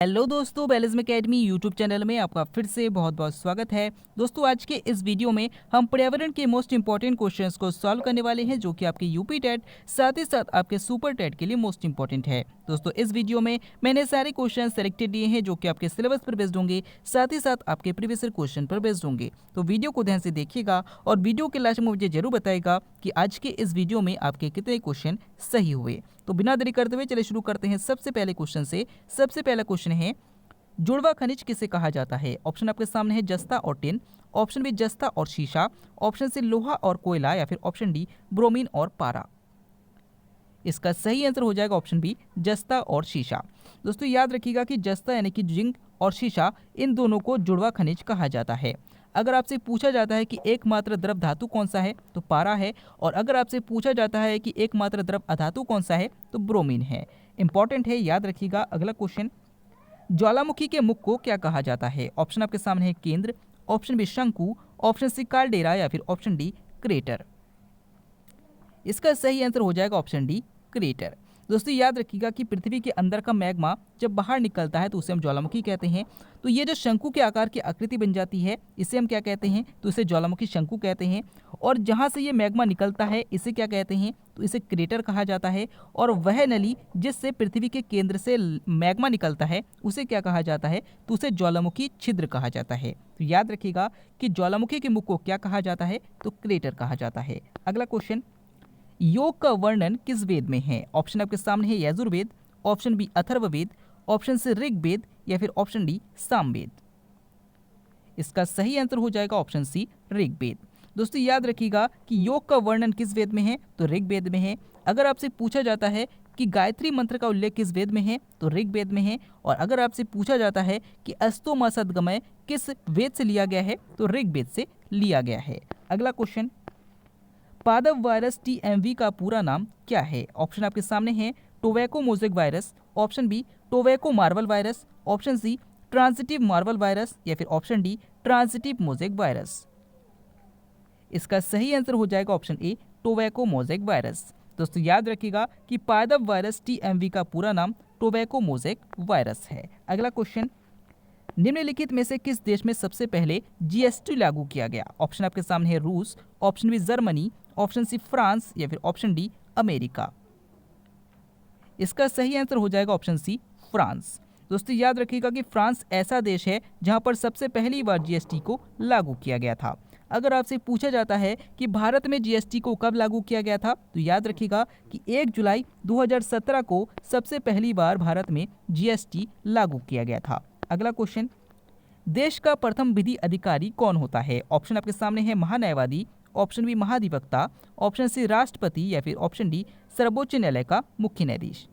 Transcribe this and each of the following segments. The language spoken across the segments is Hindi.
हेलो दोस्तों, बेलिज्म एकेडमी यूट्यूब चैनल में आपका फिर से बहुत बहुत स्वागत है। दोस्तों, आज के इस वीडियो में हम पर्यावरण के मोस्ट इंपॉर्टेंट क्वेश्चंस को सॉल्व करने वाले हैं, जो कि आपके यूपी टेट साथ ही साथ आपके सुपर टेट के लिए मोस्ट इंपॉर्टेंट है। दोस्तों, इस वीडियो में मैंने सारे क्वेश्चन सेलेक्टेड लिए हैं, जो कि आपके सिलेबस पर बेस्ड होंगे, साथ ही साथ आपके प्रीवियस क्वेश्चन पर बेस्ड होंगे। तो वीडियो को ध्यान से देखिएगा और वीडियो के लास्ट में मुझे जरूर बताएगा कि आज के इस वीडियो में आपके कितने क्वेश्चन सही हुए। तो बिना देरी करते हुए चलिए शुरू करते हैं सबसे पहले क्वेश्चन से। सबसे पहला क्वेश्चन है, जुड़वा खनिज किसे कहा जाता है? ऑप्शन आपके सामने है जस्ता और टिन, ऑप्शन बी जस्ता और शीशा, ऑप्शन सी लोहा और कोयला, या फिर ऑप्शन डी ब्रोमीन और पारा। इसका सही आंसर हो जाएगा ऑप्शन बी जस्ता और शीशा। दोस्तों, याद रखिएगा कि जस्ता यानी कि जिंक और शीशा, इन दोनों को जुड़वा खनिज कहा जाता है। अगर आपसे पूछा जाता है कि एकमात्र द्रव धातु कौन सा है, तो पारा है। और अगर आपसे पूछा जाता है कि एकमात्र द्रव अधातु कौन सा है, तो ब्रोमीन है। इंपॉर्टेंट है, याद रखिएगा। अगला क्वेश्चन, ज्वालामुखी के मुख को क्या कहा जाता है? ऑप्शन आपके सामने है केंद्र, ऑप्शन बी शंकु, ऑप्शन सी कालडेरा, या फिर ऑप्शन डी क्रेटर। इसका सही आंसर हो जाएगा ऑप्शन डी क्रेटर। दोस्तों, याद रखिएगा कि पृथ्वी के अंदर का मैग्मा जब बाहर निकलता है तो उसे हम ज्वालामुखी कहते हैं। तो ये जो शंकु के आकार की आकृति बन जाती है, इसे हम क्या कहते हैं? तो इसे ज्वालामुखी शंकु कहते हैं। और जहाँ से ये मैग्मा निकलता है, इसे क्या कहते हैं? तो इसे क्रेटर कहा जाता है। और वह नली जिससे पृथ्वी के केंद्र से मैग्मा निकलता है, उसे क्या कहा जाता है? तो उसे ज्वालामुखी छिद्र कहा जाता है। तो याद रखिएगा कि ज्वालामुखी के मुख को क्या कहा जाता है? तो क्रेटर कहा जाता है। अगला क्वेश्चन, योग का वर्णन किस वेद में है? ऑप्शन आपके सामने है Yajurveda, option b Atharvaveda, option c Rigveda, या फिर ऑप्शन डी सामवेद। इसका सही आंसर हो जाएगा ऑप्शन सी ऋग्वेद। दोस्तों, याद रखिएगा कि योग का वर्णन किस वेद में है? तो ऋग्वेद में है। अगर आपसे पूछा जाता है कि गायत्री मंत्र का उल्लेख किस वेद में है, तो ऋग्वेद में है। और अगर आपसे पूछा जाता है कि अस्तो मा सद्गमय किस वेद से लिया गया है, तो ऋग्वेद से लिया गया है। अगला क्वेश्चन, पादप वायरस टीएमवी का पूरा नाम क्या है? ऑप्शन आपके सामने है tobacco mosaic virus, option b tobacco marvel virus, option c transitive marvel virus, या फिर option d transitive mosaic virus. इसका सही आंसर हो जाएगा option a tobacco mosaic virus. दोस्तों, याद रखिएगा कि पादप वायरस टीएमवी का पूरा नाम टोबैको मोज़ेक वायरस है। अगला क्वेश्चन, निम्नलिखित में से किस देश में सबसे पहले जीएसटी लागू किया गया? ऑप्शन आपके सामने है रूस, option b Germany, option c France, या फिर ऑप्शन डी अमेरिका। इसका सही आंसर हो जाएगा ऑप्शन सी फ्रांस। दोस्तों, याद रखिएगा कि फ्रांस ऐसा देश है जहां पर सबसे पहली बार जीएसटी को लागू किया गया था। अगर आपसे पूछा जाता है कि भारत में जीएसटी को कब लागू किया गया था, तो याद रखिएगा कि 1 जुलाई 2017 को सबसे पहली बार भारत में जीएसटी लागू किया गया था। अगला क्वेश्चन, देश का प्रथम विधि अधिकारी कौन होता है? ऑप्शन आपके सामने है महान्यायवादी, ऑप्शन बी महाधिवक्ता, ऑप्शन सी राष्ट्रपति, या फिर ऑप्शन डी सर्वोच्च न्यायालय का मुख्य न्यायाधीश।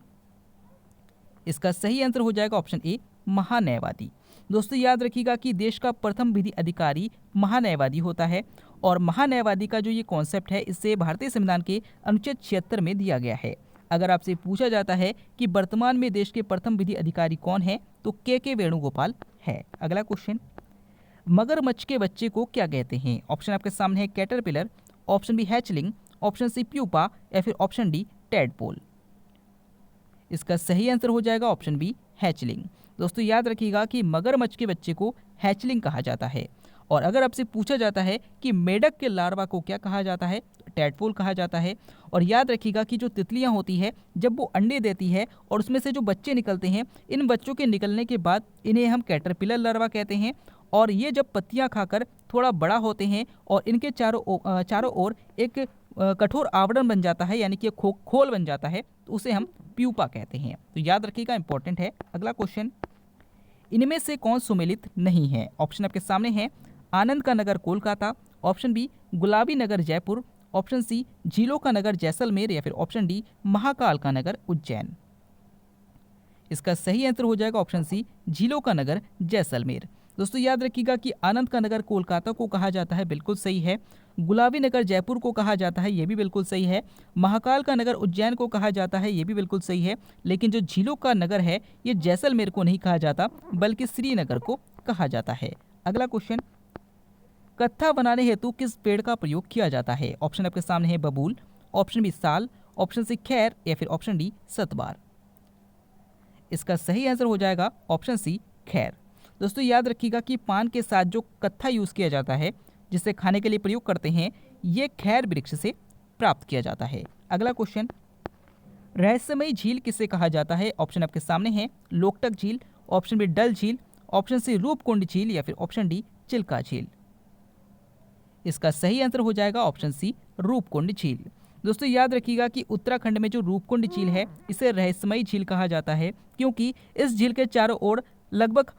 इसका सही आंसर हो जाएगा ऑप्शन ए महान्यायवादी। दोस्तों, याद रखिएगा कि देश का प्रथम विधि अधिकारी महान्यायवादी होता है। और महान्यायवादी का जो ये कॉन्सेप्ट है, इसे भारतीय संविधान के अनुच्छेद 76 में दिया गया है। अगर आपसे पूछा जाता है कि वर्तमान में देश के प्रथम विधि अधिकारी कौन है, तो के वेणुगोपाल है। अगला क्वेश्चन, मगरमच्छ के बच्चे को क्या कहते हैं? ऑप्शन आपके सामने है caterpillar, option B hatchling, option C pupa, या फिर ऑप्शन डी टैडपोल। इसका सही आंसर हो जाएगा ऑप्शन बी हैचलिंग। दोस्तों, याद रखिएगा कि मगरमच्छ के बच्चे को हैचलिंग कहा जाता है। और अगर आपसे पूछा जाता है कि मेढक के लार्वा को क्या कहा जाता है, तो टैडपोल कहा जाता है। और याद रखिएगा कि जो तितलियां होती है, जब वो अंडे देती है और उसमें से जो बच्चे निकलते हैं, इन बच्चों के निकलने के बाद इन्हें हम कैटरपिलर लार्वा कहते हैं। और ये जब पत्तियां खाकर थोड़ा बड़ा होते हैं और इनके चारों ओर एक कठोर आवरण बन जाता है, यानी कि खोल बन जाता है, तो उसे हम प्यूपा कहते हैं। तो याद रखिएगा, इंपॉर्टेंट है। अगला क्वेश्चन, इनमें से कौन सुमेलित नहीं है? ऑप्शन आपके सामने है आनंद का नगर कोलकाता, ऑप्शन बी गुलाबी नगर जयपुर, ऑप्शन सी झीलों का नगर जैसलमेर, या फिर ऑप्शन डी महाकाल का नगर उज्जैन। इसका सही आंसर हो जाएगा ऑप्शन सी झीलों का नगर जैसलमेर। दोस्तों, याद रखिएगा कि आनंद का नगर कोलकाता को कहा जाता है, बिल्कुल सही है। गुलाबी नगर जयपुर को कहा जाता है, ये भी बिल्कुल सही है। महाकाल का नगर उज्जैन को कहा जाता है, ये भी बिल्कुल सही है। लेकिन जो झीलों का नगर है, ये जैसलमेर को नहीं कहा जाता, बल्कि श्रीनगर को कहा जाता है। अगला क्वेश्चन, कत्था बनाने हेतु किस पेड़ का प्रयोग किया जाता है? ऑप्शन आपके सामने है बबूल, ऑप्शन बी साल, ऑप्शन सी खैर, या फिर ऑप्शन डी सतबार। इसका सही आंसर हो जाएगा ऑप्शन सी खैर। दोस्तों याद रखिएगा कि पान के साथ जो कत्था यूज़ किया जाता है, जिसे खाने के लिए प्रयोग करते हैं, ये खैर वृक्ष से प्राप्त किया जाता है। अगला क्वेश्चन, रहस्यमयी झील किसे कहा जाता है? ऑप्शन आपके सामने है, लोकटक झील, ऑप्शन बी डल झील, ऑप्शन सी रूपकुंड झील या फिर ऑप्शन डी चिल्का झील। इसका सही आंसर हो जाएगा ऑप्शन सी रूपकुंड झील। दोस्तों याद रखिएगा कि उत्तराखंड में जो रूपकुंड झील है, इसे रहस्यमयी झील कहा जाता है, क्योंकि इस झील के चारों ओर लगभग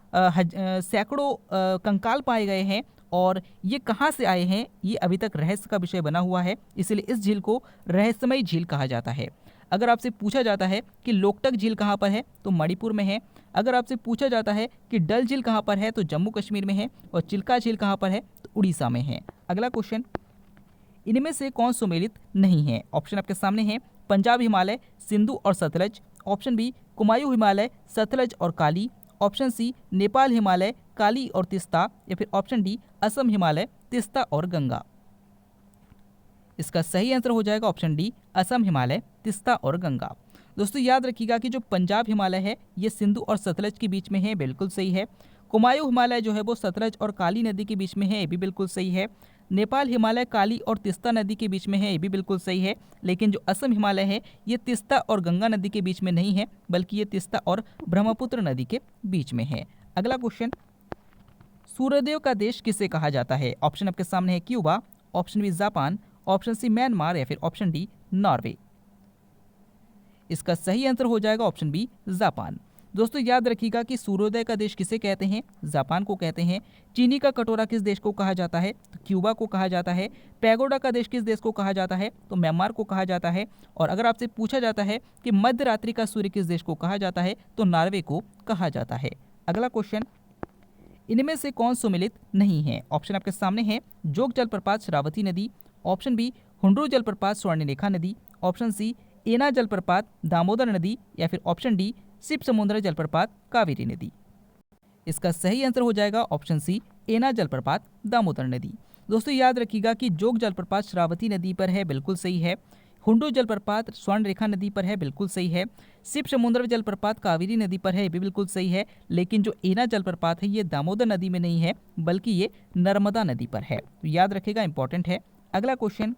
सैकड़ों कंकाल पाए गए हैं और ये कहाँ से आए हैं, ये अभी तक रहस्य का विषय बना हुआ है, इसलिए इस झील को रहस्यमयी झील कहा जाता है। अगर आपसे पूछा जाता है कि लोकटक झील कहाँ पर है, तो मणिपुर में है। अगर आपसे पूछा जाता है कि डल झील कहाँ पर है, तो जम्मू कश्मीर में है। और चिल्का झील कहाँ पर है, तो उड़ीसा में है। अगला क्वेश्चन, इनमें से कौन सुमेलित नहीं है? ऑप्शन आपके सामने है, पंजाब हिमालय, सिंधु और सतलज, ऑप्शन बी कुमायूं हिमालय, सतलज और काली, ऑप्शन सी नेपाल हिमालय, काली और तिस्ता, या फिर ऑप्शन डी असम हिमालय, तिस्ता और गंगा। इसका सही आंसर हो जाएगा ऑप्शन डी असम हिमालय, तिस्ता और गंगा। दोस्तों याद रखिएगा कि जो पंजाब हिमालय है, ये सिंधु और सतलज के बीच में है, बिल्कुल सही है। कुमायूं हिमालय जो है वो सतलज और काली नदी के बीच में है, ये भी बिल्कुल सही है। नेपाल हिमालय काली और तिस्ता नदी के बीच में है, ये भी बिल्कुल सही है। लेकिन जो असम हिमालय है, ये तिस्ता और गंगा नदी के बीच में नहीं है, बल्कि ये तिस्ता और ब्रह्मपुत्र नदी के बीच में है। अगला क्वेश्चन, सूर्यदेव का देश किसे कहा जाता है? ऑप्शन आपके सामने है, Cuba, option B Japan, option C Myanmar, या फिर ऑप्शन डी नॉर्वे। इसका सही आंसर हो जाएगा ऑप्शन बी जापान। दोस्तों याद रखिएगा कि सूर्योदय का देश किसे कहते हैं? जापान को कहते हैं। चीनी का कटोरा किस देश को कहा जाता है? तो क्यूबा को कहा जाता है। पैगोडा का देश किस देश को कहा जाता है? तो म्यांमार को कहा जाता है। और अगर आपसे पूछा जाता है कि मध्य रात्रि का सूर्य किस देश को कहा जाता है, तो नॉर्वे को कहा जाता है। अगला क्वेश्चन, इनमें से कौन सुमेलित नहीं है? ऑप्शन आपके सामने है, जोग जलप्रपात शरावती नदी, ऑप्शन बी हुंड्रू जलप्रपात स्वर्णरेखा नदी, ऑप्शन सी एना जलप्रपात दामोदर नदी, या फिर ऑप्शन डी शिव समुद्र जलप्रपात कावेरी नदी। इसका सही आंसर हो जाएगा ऑप्शन सी एना जलप्रपात दामोदर नदी। दोस्तों याद रखिएगा कि जोग जलप्रपात शरावती नदी पर है, बिल्कुल सही है। हुंडू जलप्रपात स्वर्णरेखा नदी पर है, बिल्कुल सही है। शिव समुद्र जलप्रपात कावेरी नदी पर है, ये भी बिल्कुल सही है। लेकिन जो एना जलप्रपात है, ये दामोदर नदी में नहीं है, बल्कि ये नर्मदा नदी पर है। तो याद रखिएगा, इंपॉर्टेंट है। अगला क्वेश्चन,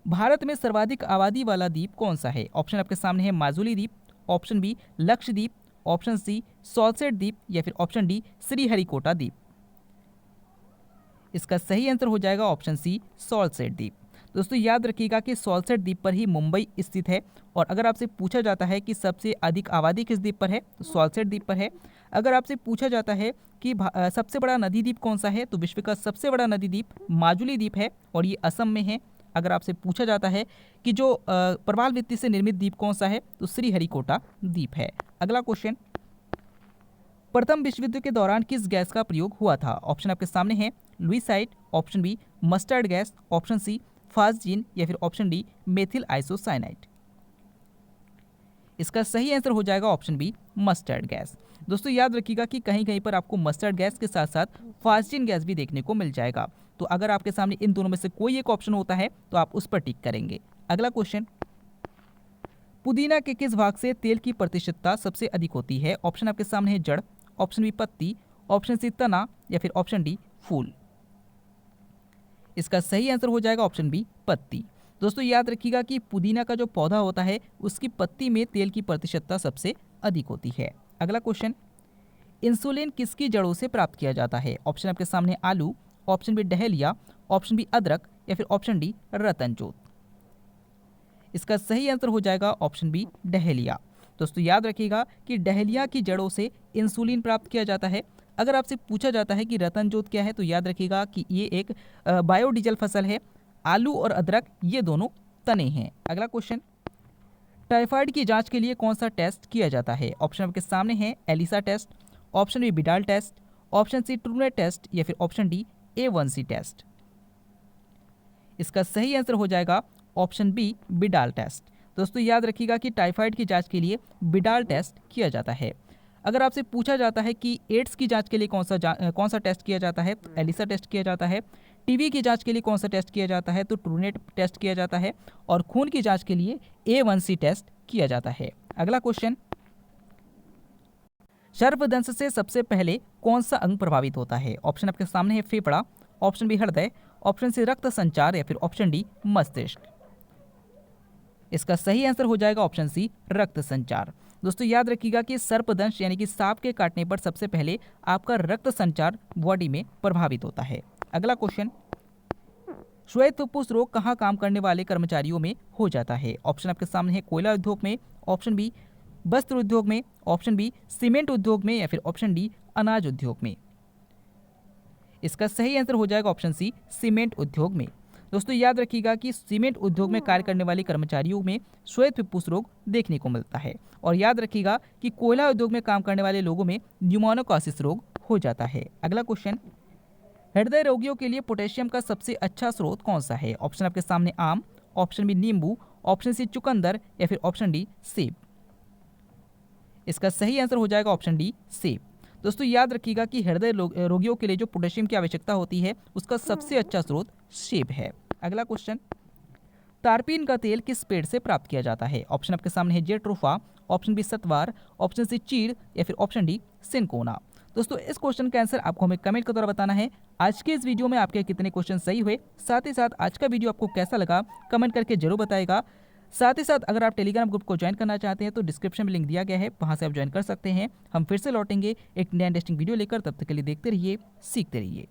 भारत में सर्वाधिक आबादी वाला द्वीप कौन सा है? ऑप्शन आपके सामने है, माजुली द्वीप, option B Lakshadweep, option C Salsette द्वीप, या फिर ऑप्शन डी श्रीहरिकोटा द्वीप। इसका सही आंसर हो जाएगा ऑप्शन सी सॉल्सेट द्वीप। दोस्तों याद रखिएगा कि सॉल्सेट द्वीप पर ही मुंबई स्थित है। और अगर आपसे पूछा जाता है कि सबसे अधिक आबादी किस द्वीप पर है, तो सॉल्सेट द्वीप पर है। अगर आपसे पूछा जाता है कि सबसे बड़ा नदी द्वीप कौन सा है, तो विश्व का सबसे बड़ा नदी द्वीप माजुली द्वीप है और ये असम में है। अगर आपसे पूछा जाता है कि जो प्रवाल भित्ति से निर्मित द्वीप कौन सा है, तो श्रीहरिकोटा द्वीप है। अगला क्वेश्चन, प्रथम विश्व युद्ध के दौरान किस गैस का प्रयोग हुआ था? ऑप्शन आपके सामने है, lewisite, option B mustard gas, option C phosgene, या फिर ऑप्शन डी मेथिल आइसोसाइनाइड। इसका सही आंसर हो जाएगा ऑप्शन बी मस्टर्ड गैस। दोस्तों याद रखिएगा कि कहीं कहीं पर आपको मस्टर्ड गैस के साथ साथ फास्जीन गैस भी देखने को मिल जाएगा। तो अगर आपके सामने इन दोनों में से कोई एक ऑप्शन होता है, तो आप उस पर टिक करेंगे। अगला क्वेश्चन, पुदीना के किस भाग से तेल की प्रतिशतता सबसे अधिक होती है? ऑप्शन आपके सामने है, जड़, ऑप्शन बी पत्ती, ऑप्शन सी तना, या फिर ऑप्शन डी फूल। इसका सही आंसर हो जाएगा ऑप्शन बी पत्ती। दोस्तों याद रखिएगा कि पुदीना का जो पौधा होता है, उसकी पत्ती में तेल की प्रतिशतता सबसे अधिक होती है। अगला क्वेश्चन, इंसुलिन किसकी जड़ों से प्राप्त किया जाता है? ऑप्शन आपके सामने आलू, option B dahlia, option B अदरक, या फिर ऑप्शन डी रतनजोत। इसका सही आंसर हो जाएगा ऑप्शन बी डहेलिया। दोस्तों याद रखिएगा कि डहेलिया की जड़ों से इंसुलिन प्राप्त किया जाता है। अगर आपसे पूछा जाता है कि रतनजोत क्या है, तो याद रखिएगा कि ये एक बायोडीजल फसल है। आलू और अदरक ये दोनों तने हैं। अगला क्वेश्चन, टाइफाइड की जांच के लिए कौन सा टेस्ट किया जाता है? ऑप्शन आपके सामने है, ELISA test, option B Widal test, option C Truenat test, या फिर ऑप्शन डी A1C टेस्ट। इसका सही आंसर हो जाएगा ऑप्शन बी बिडाल टेस्ट। दोस्तों याद रखिएगा कि टाइफाइड की जांच के लिए बिडाल टेस्ट किया जाता है। अगर आपसे पूछा जाता है कि एड्स की जांच के लिए कौन सा टेस्ट किया जाता है, तो एलिसा टेस्ट किया जाता है। टीबी की जांच के लिए कौन सा टेस्ट किया जाता है, तो ट्रूनेट टेस्ट किया जाता है। और खून की जांच के लिए A1C टेस्ट किया जाता है। अगला क्वेश्चन, सर्पदंश से सबसे पहले कौन सा अंग प्रभावित होता है? ऑप्शन आपके सामने है फेफड़ा, ऑप्शन बी हृदय, ऑप्शन सी रक्त संचार या फिर ऑप्शन डी मस्तिष्क। इसका सही आंसर हो जाएगा ऑप्शन सी रक्त संचार। दोस्तों याद रखिएगा कि सर्पदंश यानी कि सांप के काटने पर सबसे पहले आपका रक्त संचार बॉडी में प्रभावित होता है। अगला क्वेश्चन, श्वेत फुफ्फुस रोग कहाँ काम करने वाले कर्मचारियों में हो जाता है? ऑप्शन आपके सामने है कोयला उद्योग में, ऑप्शन बी वस्त्र उद्योग में, ऑप्शन बी सीमेंट उद्योग में या फिर ऑप्शन डी अनाज उद्योग में। इसका सही आंसर हो जाएगा ऑप्शन सी सीमेंट उद्योग में। दोस्तों याद रखिएगा कि सीमेंट उद्योग में कार्य करने वाले कर्मचारियों में श्वेत फुफ्फुस रोग देखने को मिलता है। और याद रखिएगा कि कोयला उद्योग में काम करने वाले लोगों में न्यूमोनिक रोग हो जाता है। अगला क्वेश्चन, हृदय रोगियों के लिए पोटेशियम का सबसे अच्छा स्रोत कौन सा है? ऑप्शन आपके सामने आम, ऑप्शन बी नींबू, ऑप्शन सी चुकंदर या फिर ऑप्शन डी सेब। इसका सही आंसर हो जाएगा ऑप्शन डी सेब। दोस्तों याद रखिएगा कि हृदय रोगियों के लिए जो पोटेशियम की आवश्यकता होती है उसका सबसे अच्छा स्रोत सेब है। अगला क्वेश्चन, तारपीन का तेल किस पेड़ से प्राप्त किया जाता है? ऑप्शन आपके सामने है जेट्रोफा, ऑप्शन बी सतवार, ऑप्शन सी चीड़ या फिर ऑप्शन डी सिनकोना। दोस्तों इस क्वेश्चन का आंसर आपको हमें कमेंट के द्वारा बताना है। आज के इस वीडियो में आपके कितने क्वेश्चन सही हुए, साथ ही साथ आज का वीडियो आपको कैसा लगा कमेंट करके जरूर बताएगा। साथ ही साथ अगर आप टेलीग्राम ग्रुप को ज्वाइन करना चाहते हैं तो डिस्क्रिप्शन में लिंक दिया गया है, वहां से आप ज्वाइन कर सकते हैं। हम फिर से लौटेंगे एक नया इंटरेस्टिंग वीडियो लेकर, तब तक के लिए देखते रहिए, सीखते रहिए।